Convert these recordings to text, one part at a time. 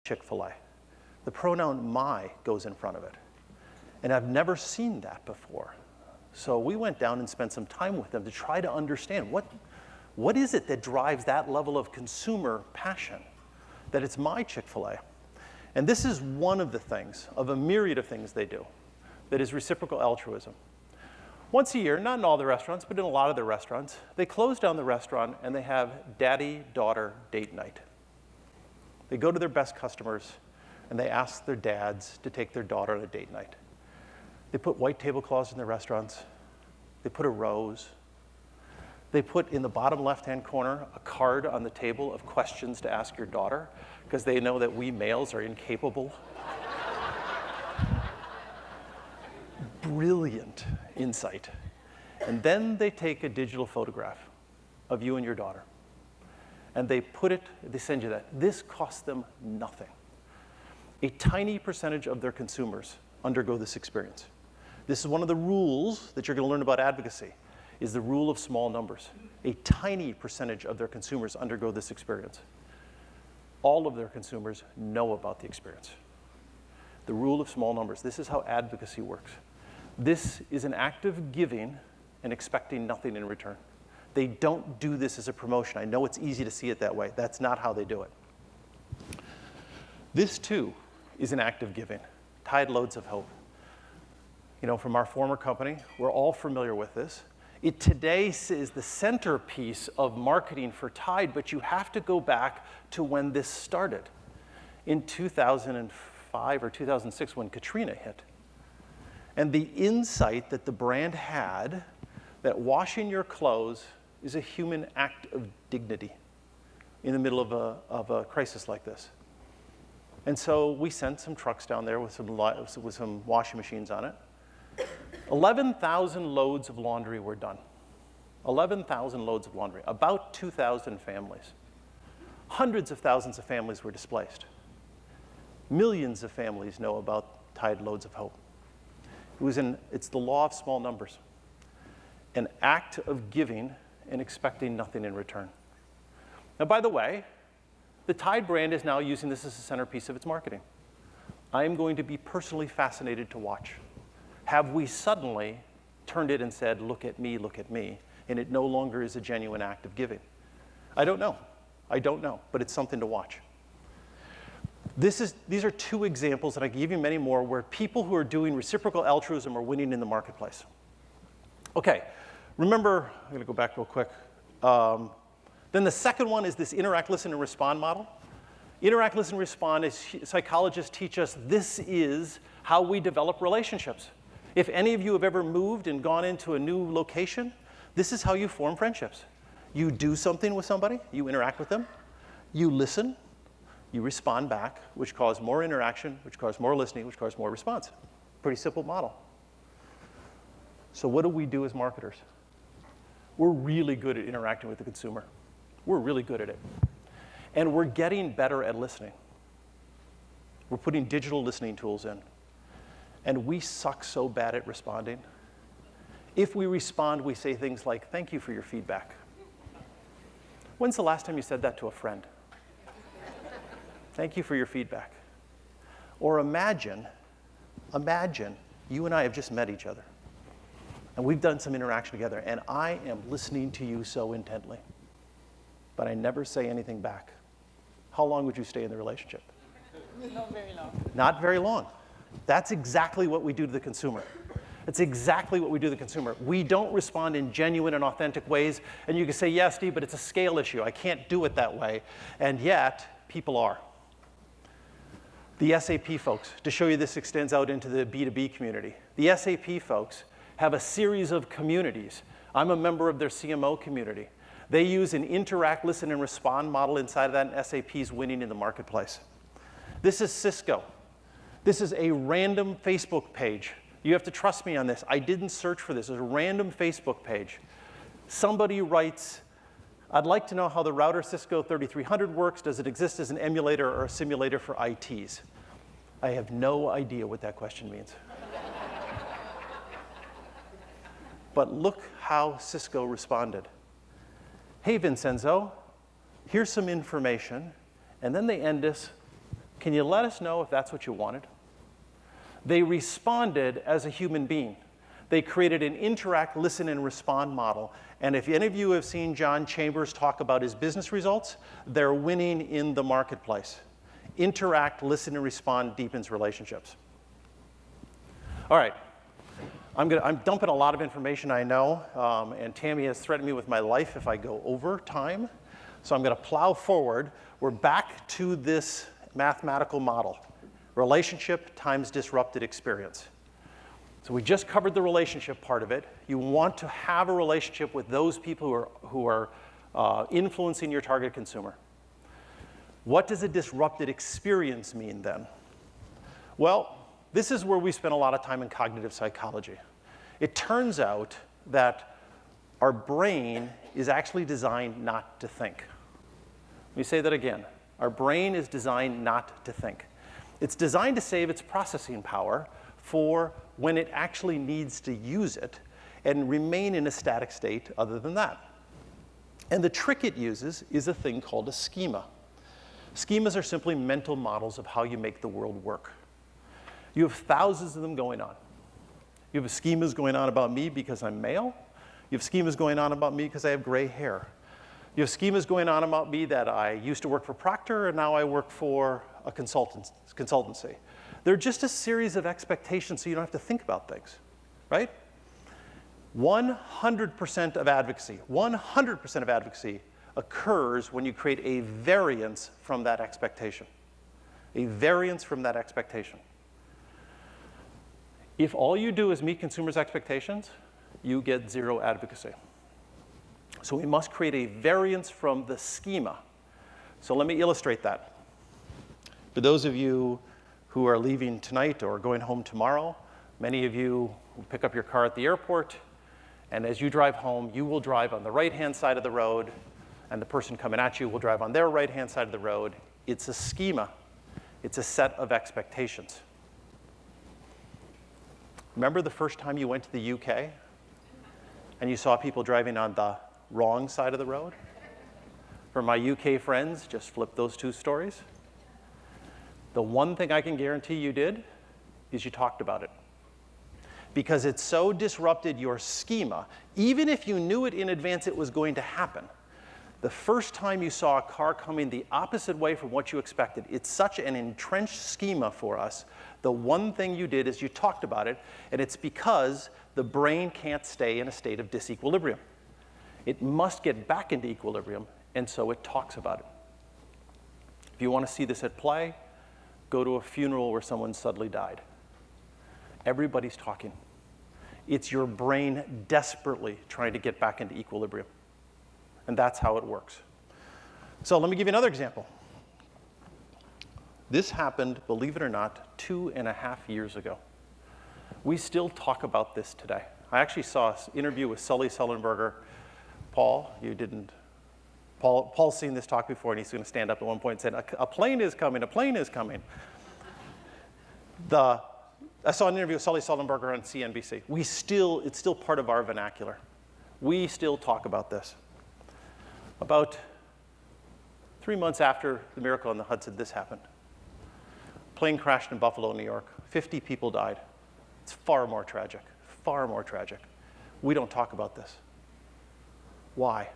Chick-fil-A. The pronoun my goes in front of it. And I've never seen that before. So we went down and spent some time with them to try to understand what is it that drives that level of consumer passion, that it's my Chick-fil-A. And this is one of the things, of a myriad of things they do, that is reciprocal altruism. Once a year, not in all the restaurants, but in a lot of the restaurants, they close down the restaurant and they have daddy-daughter date night. They go to their best customers and they ask their dads to take their daughter on a date night. They put white tablecloths in their restaurants. They put a rose. They put in the bottom left-hand corner a card on the table of questions to ask your daughter, because they know that we males are incapable. Brilliant insight. And then they take a digital photograph of you and your daughter. And they send you that. This costs them nothing. A tiny percentage of their consumers undergo this experience. This is one of the rules that you're going to learn about advocacy, is the rule of small numbers. A tiny percentage of their consumers undergo this experience. All of their consumers know about the experience. The rule of small numbers. This is how advocacy works. This is an act of giving and expecting nothing in return. They don't do this as a promotion. I know it's easy to see it that way. That's not how they do it. This, too, is an act of giving. Tide loads of hope. You know, from our former company, we're all familiar with this. It today is the centerpiece of marketing for Tide, but you have to go back to when this started. In 2005 or 2006, when Katrina hit. And the insight that the brand had that washing your clothes is a human act of dignity in the middle of a crisis like this. And so we sent some trucks down there with some washing machines on it. 11,000 loads of laundry were done. 11,000 loads of laundry, about 2,000 families. Hundreds of thousands of families were displaced. Millions of families know about Tide Loads of Hope. It's the law of small numbers. An act of giving and expecting nothing in return. Now, by the way, the Tide brand is now using this as a centerpiece of its marketing. I am going to be personally fascinated to watch. Have we suddenly turned it and said, look at me, and it no longer is a genuine act of giving? I don't know. I don't know, but it's something to watch. These are two examples, and I can give you many more, where people who are doing reciprocal altruism are winning in the marketplace. Okay, remember, I'm going to go back real quick. Then the second one is this interact, listen, and respond model. Interact, listen, respond, as psychologists teach us, this is how we develop relationships. If any of you have ever moved and gone into a new location, this is how you form friendships. You do something with somebody, you interact with them, you listen, you respond back, which causes more interaction, which causes more listening, which causes more response. Pretty simple model. So what do we do as marketers? We're really good at interacting with the consumer. We're really good at it. And we're getting better at listening. We're putting digital listening tools in. And we suck so bad at responding. If we respond, we say things like, thank you for your feedback. When's the last time you said that to a friend? Thank you for your feedback. Or imagine you and I have just met each other. And we've done some interaction together, and I am listening to you so intently. But I never say anything back. How long would you stay in the relationship? Not very long. Not very long. That's exactly what we do to the consumer. It's exactly what we do to the consumer. We don't respond in genuine and authentic ways. And you can say, yes, Steve, but it's a scale issue. I can't do it that way. And yet, people are. The SAP folks, to show you this extends out into the B2B community. The SAP folks have a series of communities. I'm a member of their CMO community. They use an interact, listen, and respond model inside of that, and SAP's winning in the marketplace. This is Cisco. This is a random Facebook page. You have to trust me on this. I didn't search for this. It's a random Facebook page. Somebody writes, I'd like to know how the router Cisco 3300 works. Does it exist as an emulator or a simulator for ITs? I have no idea what that question means. But look how Cisco responded. Hey, Vincenzo, here's some information. And then they end this Can you let us know if that's what you wanted? They responded as a human being. They created an interact, listen, and respond model. And if any of you have seen John Chambers talk about his business results, they're winning in the marketplace. Interact, listen, and respond deepens relationships. All right. I'm dumping a lot of information, I know, and Tammy has threatened me with my life if I go over time. So I'm going to plow forward. We're back to this mathematical model. Relationship times disrupted experience. So we just covered the relationship part of it. You want to have a relationship with those people who are influencing your target consumer. What does a disrupted experience mean then? Well, this is where we spend a lot of time in cognitive psychology. It turns out that our brain is actually designed not to think. Let me say that again. Our brain is designed not to think. It's designed to save its processing power for when it actually needs to use it and remain in a static state other than that. And the trick it uses is a thing called a schema. Schemas are simply mental models of how you make the world work. You have thousands of them going on. You have schemas going on about me because I'm male. You have schemas going on about me because I have gray hair. You have schemas going on about me that I used to work for Procter and now I work for a consultancy. They're just a series of expectations so you don't have to think about things, right? 100% of advocacy, 100% of advocacy occurs when you create a variance from that expectation. A variance from that expectation. If all you do is meet consumers' expectations, you get zero advocacy. So we must create a variance from the schema. So let me illustrate that. For those of you who are leaving tonight or going home tomorrow, many of you will pick up your car at the airport, and as you drive home, you will drive on the right-hand side of the road, and the person coming at you will drive on their right-hand side of the road. It's a schema. It's a set of expectations. Remember the first time you went to the UK and you saw people driving on the wrong side of the road? For my UK friends, just flip those two stories. The one thing I can guarantee you did is you talked about it. Because it so disrupted your schema, even if you knew it in advance it was going to happen, the first time you saw a car coming the opposite way from what you expected, it's such an entrenched schema for us. The one thing you did is you talked about it, and it's because the brain can't stay in a state of disequilibrium. It must get back into equilibrium, and so it talks about it. If you want to see this at play, go to a funeral where someone suddenly died. Everybody's talking. It's your brain desperately trying to get back into equilibrium. And that's how it works. So let me give you another example. This happened, believe it or not, 2.5 years ago. We still talk about this today. I actually saw an interview with Sully Sullenberger. Paul, you didn't. Paul's seen this talk before, and he's going to stand up at one point and say, a plane is coming, a plane is coming. I saw an interview with Sully Sullenberger on CNBC. It's still part of our vernacular. We still talk about this. About 3 months after the Miracle on the Hudson, this happened. Plane crashed in Buffalo, New York. 50 people died. It's far more tragic, far more tragic. We don't talk about this. Why?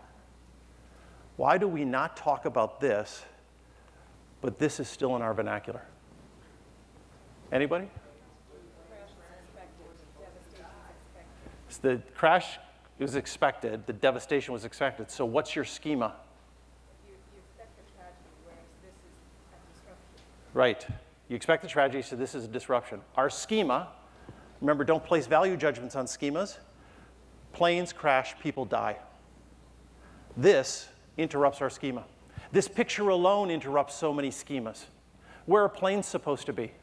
Why do we not talk about this, but this is still in our vernacular? Anybody? The crash was expected, the devastation was expected. So what's your schema? You expect the tragedy, whereas this is a disruption. Right. You expect the tragedy, so this is a disruption. Our schema, remember, don't place value judgments on schemas. Planes crash, people die. This interrupts our schema. This picture alone interrupts so many schemas. Where are planes supposed to be?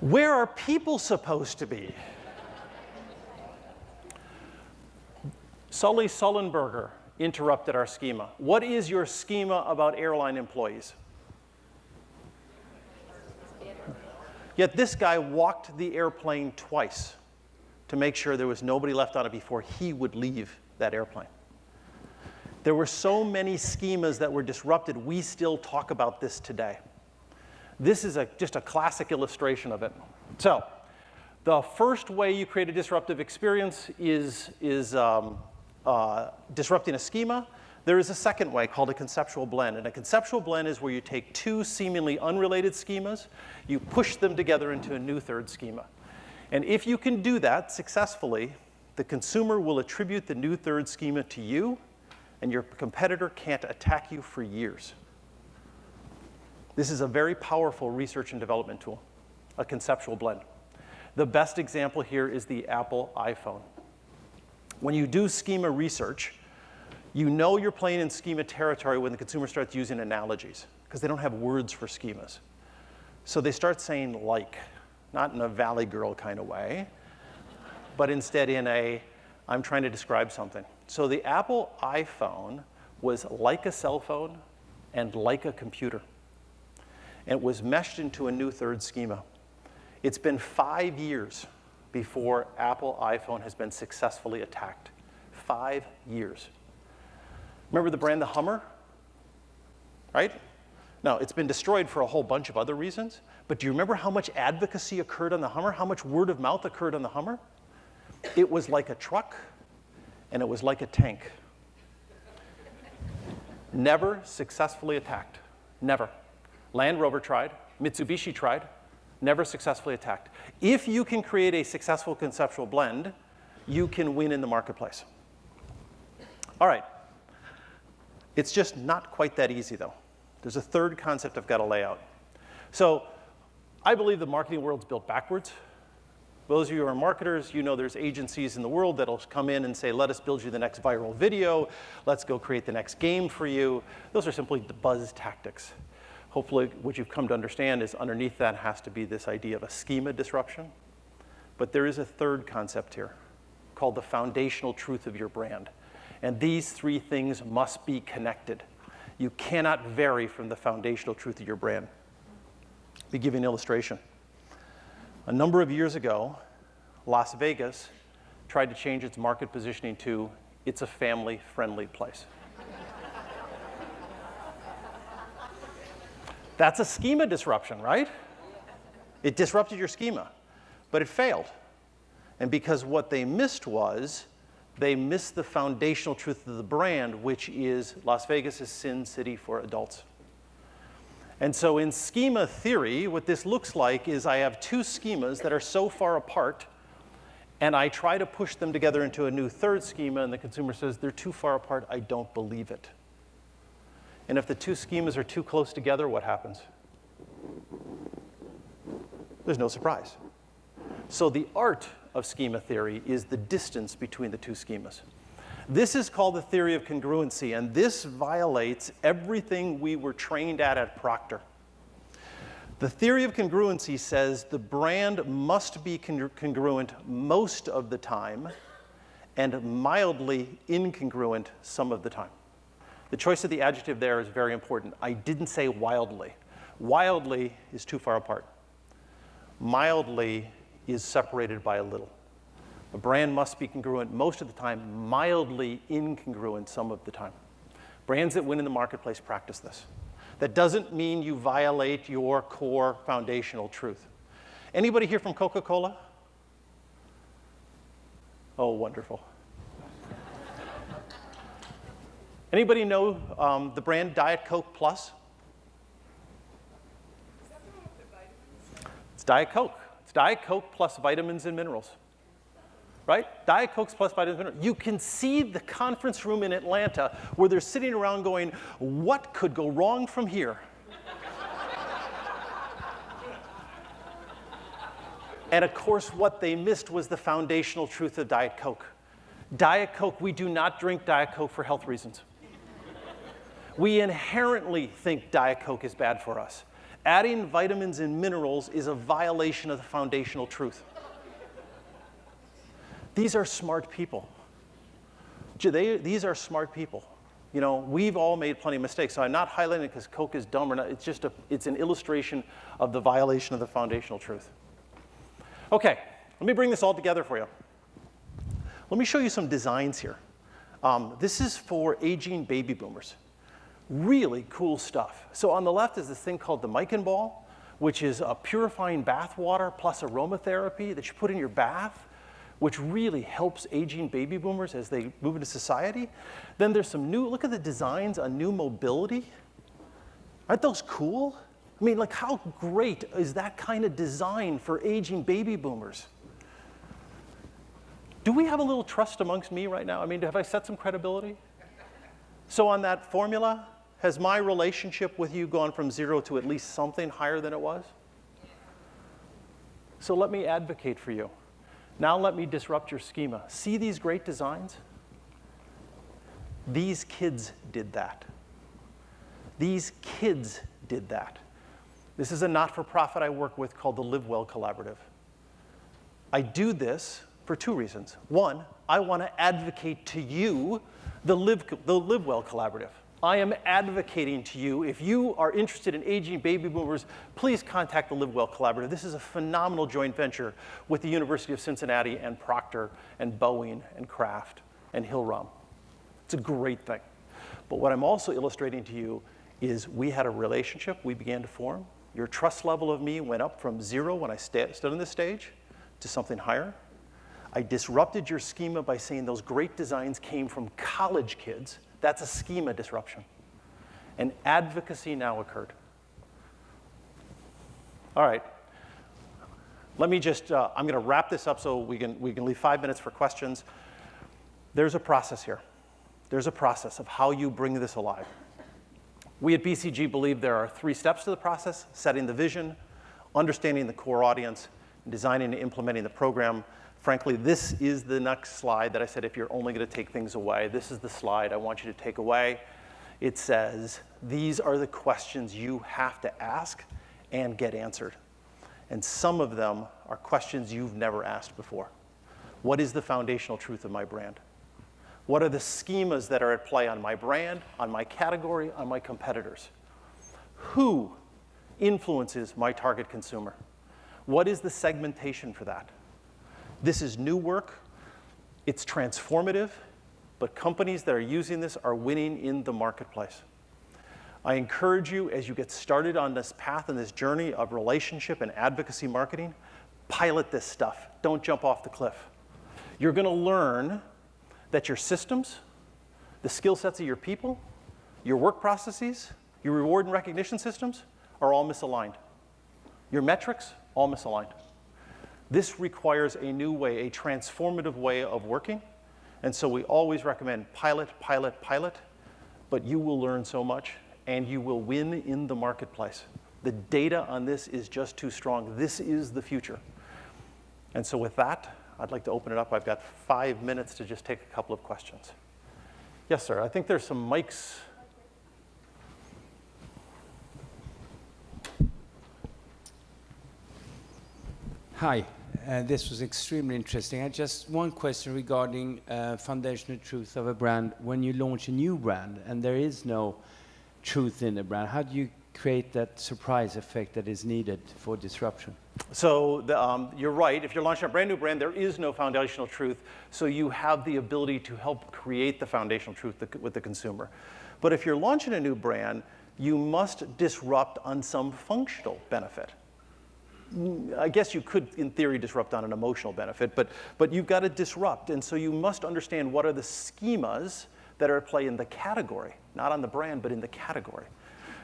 Where are people supposed to be? Sully Sullenberger interrupted our schema. What is your schema about airline employees? Yet this guy walked the airplane twice to make sure there was nobody left on it before he would leave that airplane. There were so many schemas that were disrupted, we still talk about this today. This is just a classic illustration of it. So the first way you create a disruptive experience is disrupting a schema. There is a second way called a conceptual blend. And a conceptual blend is where you take two seemingly unrelated schemas, you push them together into a new third schema. And if you can do that successfully, the consumer will attribute the new third schema to you, and your competitor can't attack you for years. This is a very powerful research and development tool, a conceptual blend. The best example here is the Apple iPhone. When you do schema research, you know you're playing in schema territory when the consumer starts using analogies, because they don't have words for schemas. So they start saying like, not in a Valley Girl kind of way, but instead in a, I'm trying to describe something. So the Apple iPhone was like a cell phone and like a computer. And it was meshed into a new third schema. It's been 5 years before Apple iPhone has been successfully attacked. 5 years. Remember the brand, the Hummer? Right? Now, it's been destroyed for a whole bunch of other reasons, but do you remember how much advocacy occurred on the Hummer? How much word of mouth occurred on the Hummer? It was like a truck, and it was like a tank. Never successfully attacked. Never. Land Rover tried, Mitsubishi tried, never successfully attacked. If you can create a successful conceptual blend, you can win in the marketplace. All right. It's just not quite that easy, though. There's a third concept I've got to lay out. So I believe the marketing world's built backwards. Those of you who are marketers, you know there's agencies in the world that'll come in and say, let us build you the next viral video. Let's go create the next game for you. Those are simply the buzz tactics. Hopefully, what you've come to understand is underneath that has to be this idea of a schema disruption. But there is a third concept here called the foundational truth of your brand. And these three things must be connected. You cannot vary from the foundational truth of your brand. Let me give you an illustration. A number of years ago, Las Vegas tried to change its market positioning to, it's a family-friendly place. That's a schema disruption, right? It disrupted your schema, but it failed. And because what they missed was, they missed the foundational truth of the brand, which is Las Vegas is Sin City for adults. And so in schema theory, what this looks like is I have two schemas that are so far apart, and I try to push them together into a new third schema, and the consumer says, they're too far apart, I don't believe it. And if the two schemas are too close together, what happens? There's no surprise. So the art of schema theory is the distance between the two schemas. This is called the theory of congruency, and this violates everything we were trained at Procter. The theory of congruency says the brand must be congruent most of the time and mildly incongruent some of the time. The choice of the adjective there is very important. I didn't say wildly. Wildly is too far apart. Mildly is separated by a little. A brand must be congruent most of the time, mildly incongruent some of the time. Brands that win in the marketplace practice this. That doesn't mean you violate your core foundational truth. Anybody here from Coca-Cola? Oh, wonderful. Anybody know the brand Diet Coke Plus? It's Diet Coke. It's Diet Coke plus vitamins and minerals. Right? Diet Coke plus vitamins and minerals. You can see the conference room in Atlanta where they're sitting around going, what could go wrong from here? And of course, what they missed was the foundational truth of Diet Coke. Diet Coke, we do not drink Diet Coke for health reasons. We inherently think Diet Coke is bad for us. Adding vitamins and minerals is a violation of the foundational truth. These are smart people. These are smart people. You know, we've all made plenty of mistakes, so I'm not highlighting it because Coke is dumb or not. It's just it's an illustration of the violation of the foundational truth. Okay, let me bring this all together for you. Let me show you some designs here. This is for aging baby boomers. Really cool stuff. So on the left is this thing called the Mikan ball, which is a purifying bath water plus aromatherapy that you put in your bath, which really helps aging baby boomers as they move into society. Then there's some new, look at the designs on new mobility. Aren't those cool? I mean, like, how great is that kind of design for aging baby boomers? Do we have a little trust amongst me right now? I mean, have I set some credibility? So on that formula, has my relationship with you gone from 0 to at least something higher than it was? So let me advocate for you. Now let me disrupt your schema. See these great designs? These kids did that. These kids did that. This is a not-for-profit I work with called the Live Well Collaborative. I do this for 2 reasons. One, I want to advocate to you the Live Well Collaborative. I am advocating to you, if you are interested in aging baby boomers, please contact the Live Well Collaborative. This is a phenomenal joint venture with the University of Cincinnati and Procter and Boeing and Kraft and Hillrom. It's a great thing. But what I'm also illustrating to you is we had a relationship we began to form. Your trust level of me went up from 0 when I stood on this stage to something higher. I disrupted your schema by saying those great designs came from college kids. That's a schema disruption. And advocacy now occurred. All right. Let me just, I'm going to wrap this up so we can leave 5 minutes for questions. There's a process here. There's a process of how you bring this alive. We at BCG believe there are 3 steps to the process: setting the vision, understanding the core audience, and designing and implementing the program. Frankly, this is the next slide that I said if you're only going to take things away, this is the slide I want you to take away. It says, these are the questions you have to ask and get answered. And some of them are questions you've never asked before. What is the foundational truth of my brand? What are the schemas that are at play on my brand, on my category, on my competitors? Who influences my target consumer? What is the segmentation for that? This is new work. It's transformative, but companies that are using this are winning in the marketplace. I encourage you, as you get started on this path and this journey of relationship and advocacy marketing, pilot this stuff. Don't jump off the cliff. You're going to learn that your systems, the skill sets of your people, your work processes, your reward and recognition systems are all misaligned. Your metrics, all misaligned. This requires a new way, a transformative way of working. And so we always recommend pilot, pilot, pilot, but you will learn so much and you will win in the marketplace. The data on this is just too strong. This is the future. And so with that, I'd like to open it up. I've got 5 minutes to just take a couple of questions. Yes, sir. I think there's some mics. Hi. This was extremely interesting. I just one question regarding foundational truth of a brand. When you launch a new brand and there is no truth in the brand, how do you create that surprise effect that is needed for disruption? So you're right. If you're launching a brand new brand, there is no foundational truth. So you have the ability to help create the foundational truth with the consumer. But if you're launching a new brand, you must disrupt on some functional benefit. I guess you could, in theory, disrupt on an emotional benefit, but you've got to disrupt. And so you must understand what are the schemas that are at play in the category, not on the brand, but in the category.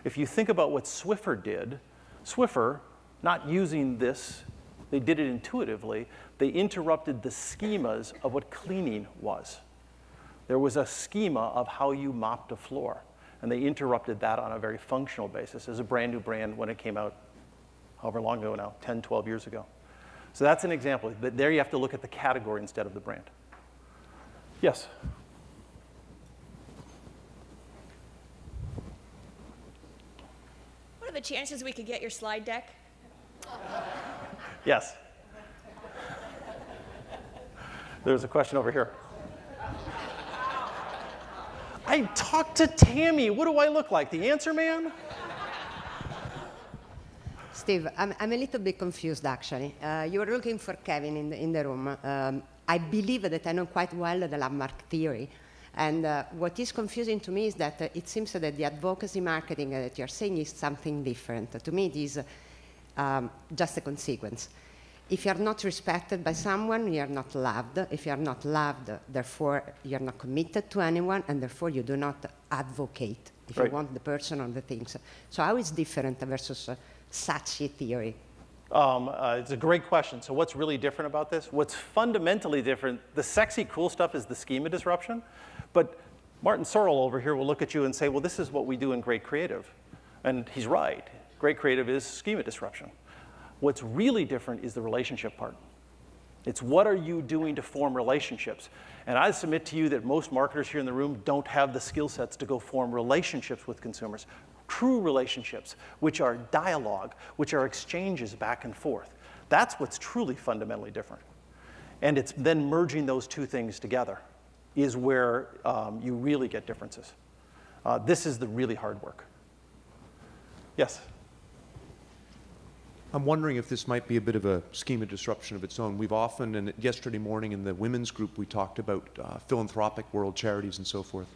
If you think about what Swiffer did, Swiffer, not using this, they did it intuitively, they interrupted the schemas of what cleaning was. There was a schema of how you mopped a floor, and they interrupted that on a very functional basis as a brand new brand when it came out however long ago now, 10, 12 years ago. So that's an example. But there you have to look at the category instead of the brand. Yes? What are the chances we could get your slide deck? Yes. There's a question over here. I talked to Tammy. What do I look like? The answer man? Steve, I'm a little bit confused, actually. You were looking for Kevin in the room. I believe that I know quite well the landmark theory. And what is confusing to me is that it seems that the advocacy marketing that you're saying is something different. To me, it is just a consequence. If you're not respected by someone, you're not loved. If you're not loved, therefore, you're not committed to anyone, and therefore, you do not advocate if you want the person or the things. So how is different versus such a theory? It's a great question. So what's really different about this? What's fundamentally different, the sexy, cool stuff is the schema disruption. But Martin Sorrell over here will look at you and say, well, this is what we do in great creative. And he's right. Great creative is schema disruption. What's really different is the relationship part. It's what are you doing to form relationships? And I submit to you that most marketers here in the room don't have the skill sets to go form relationships with consumers. True relationships, which are dialogue, which are exchanges back and forth. That's what's truly fundamentally different. And it's then merging those two things together is where you really get differences. This is the really hard work. Yes? I'm wondering if this might be a bit of a schema disruption of its own. We've often, and yesterday morning in the women's group, we talked about philanthropic world charities and so forth.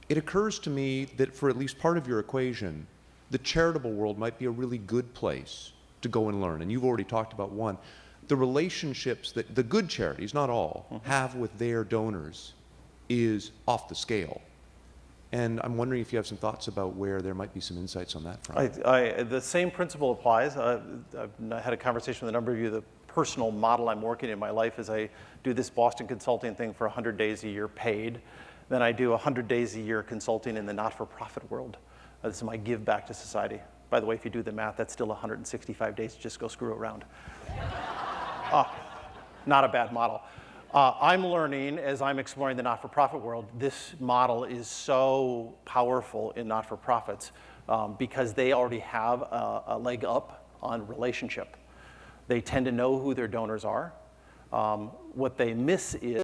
It occurs to me that for at least part of your equation, the charitable world might be a really good place to go and learn. And you've already talked about one. The relationships that the good charities, not all, have with their donors is off the scale. And I'm wondering if you have some thoughts about where there might be some insights on that front. The same principle applies. I've had a conversation with a number of you. The personal model I'm working in my life is I do this Boston consulting thing for 100 days a year paid. Then I do 100 days a year consulting in the not-for-profit world. This is my give back to society. By the way, if you do the math, that's still 165 days to just go screw around. Not a bad model. I'm learning, as I'm exploring the not-for-profit world, this model is so powerful in not-for-profits because they already have a leg up on relationship. They tend to know who their donors are. What they miss is